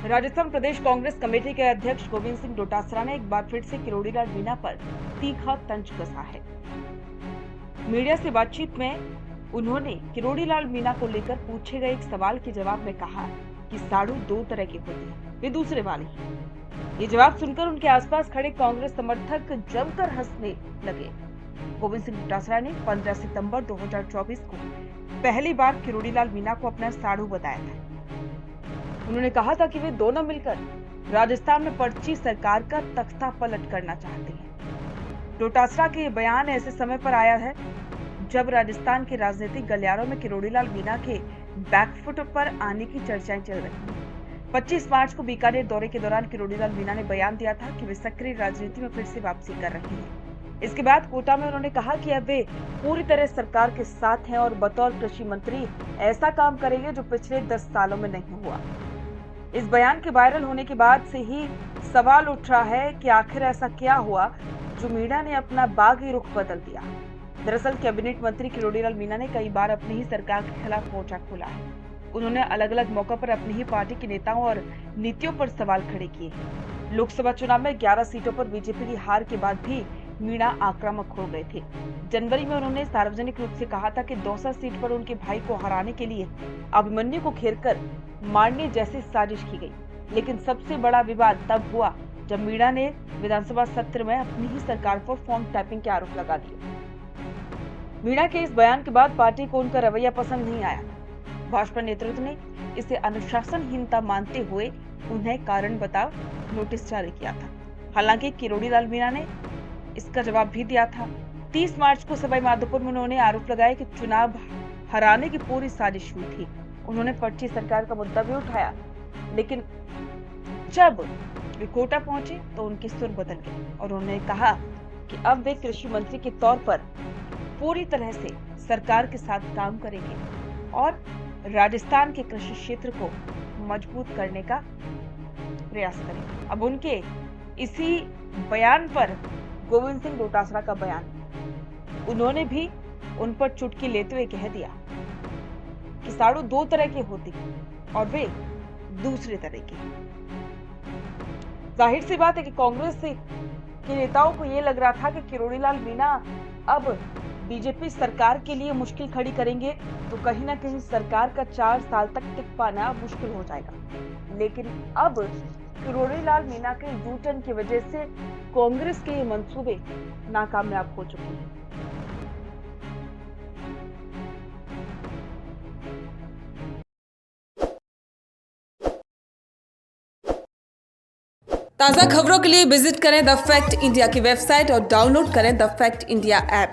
राजस्थान प्रदेश Congress committee के अध्यक्ष गोविंद सिंह डोटासरा ने एक बार फिर से किरोड़ीलाल मीणा पर तीखा तंज कसा है। मीडिया से बातचीत में उन्होंने किरोड़ीलाल मीणा को लेकर पूछे गए एक सवाल के जवाब में कहा कि साड़ू दो तरह के होते हैं, वे दूसरे वाले हैं। ये जवाब सुनकर उनके आसपास खड़े कांग्रेस समर्थक जमकर हंसने लगे। गोविंद सिंह डोटासरा ने 15 सितंबर 2024 को पहली बार किरोड़ीलाल मीणा को अपना साड़ू बताया था। उन्होंने कहा था कि वे दोनों मिलकर राजस्थान में पर्ची सरकार का तख्ता पलट करना चाहते हैं। डोटासरा के बयान ऐसे समय पर आया है जब राजस्थान के राजनीतिक गलियारों में किरोड़ीलाल मीणा के बैकफुट पर आने की चर्चाएं चल रही हैं। 25 मार्च को बीकानेर दौरे के दौरान किरोड़ीलाल मीणा ने बयान दिया था कि वे सक्रिय राजनीति में फिर से वापसी कर रहे हैं। इसके बाद कोटा में उन्होंने कहा कि अब वे पूरी तरह सरकार के साथ हैं और बतौर कृषि मंत्री ऐसा काम करेंगे जो पिछले 10 सालों में नहीं हुआ। इस बयान के वायरल होने के बाद से ही सवाल उठ रहा है कि आखिर ऐसा क्या हुआ जो मीणा ने अपना बागी रुख बदल दिया। दरअसल कैबिनेट मंत्री किरोड़ीलाल मीणा ने कई बार अपनी ही सरकार के खिलाफ मोर्चा खोला है। उन्होंने अलग अलग मौकों पर अपनी ही पार्टी के नेताओं और नीतियों पर सवाल खड़े किए। लोकसभा चुनाव में 11 सीटों पर बीजेपी की हार के बाद भी मीणा आक्रामक हो गए थे। जनवरी में उन्होंने सार्वजनिक रूप से कहा था कि दौसा सीट पर उनके भाई को हराने के लिए अभिमन्यु को घेरकर मारने जैसी साजिश की गई। लेकिन सबसे बड़ा विवाद तब हुआ जब मीणा ने विधानसभा सत्र में अपनी ही सरकार पर फॉर्म टैपिंग के आरोप लगा दिए। मीणा के इस बयान के बाद पार्टी को उनका रवैया पसंद नहीं आया। भाजपा नेतृत्व ने इसे अनुशासनहीनता मानते हुए उन्हें कारण बताओ नोटिस जारी किया था। हालांकि किरोड़ीलाल मीणा ने इसका जवाब भी दिया था। 30 मार्च को सवाई माधोपुर में उन्होंने आरोप लगाया कि चुनाव हराने की पूरी साजिश हुई थी। उन्होंने पर्ची सरकार का मुद्दा भी उठाया, लेकिन जब वे कोटा पहुंचे तो उनके सुर बदल गए और उन्होंने कहा कि अब वे कृषि मंत्री के तौर पर पूरी तरह से सरकार के साथ काम करेंगे और राजस्थान के कृषि क्षेत्र को मजबूत करने का प्रयास करेंगे। अब उनके इसी बयान पर गोविंद सिंह डोटासरा का बयान, उन्होंने भी उन पर चुटकी लेते हुए कह दिया कि साड़ू दो तरह के होते हैं और वे दूसरे तरह के। जाहिर सी बात है कि कांग्रेस के नेताओं को यह लग रहा था कि किरोड़ीलाल मीणा अब बीजेपी सरकार के लिए मुश्किल खड़ी करेंगे तो कहीं ना कहीं सरकार का 4 साल तक टिक पाना मुश्किल हो जाएगा। लेकिन अब किरोड़ीलाल मीणा के यू टर्न की वजह से कांग्रेस के ये मंसूबे नाकामयाब हो चुके हैं। ताज़ा खबरों के लिए विजिट करें द फैक्ट इंडिया की वेबसाइट और डाउनलोड करें द फैक्ट इंडिया ऐप।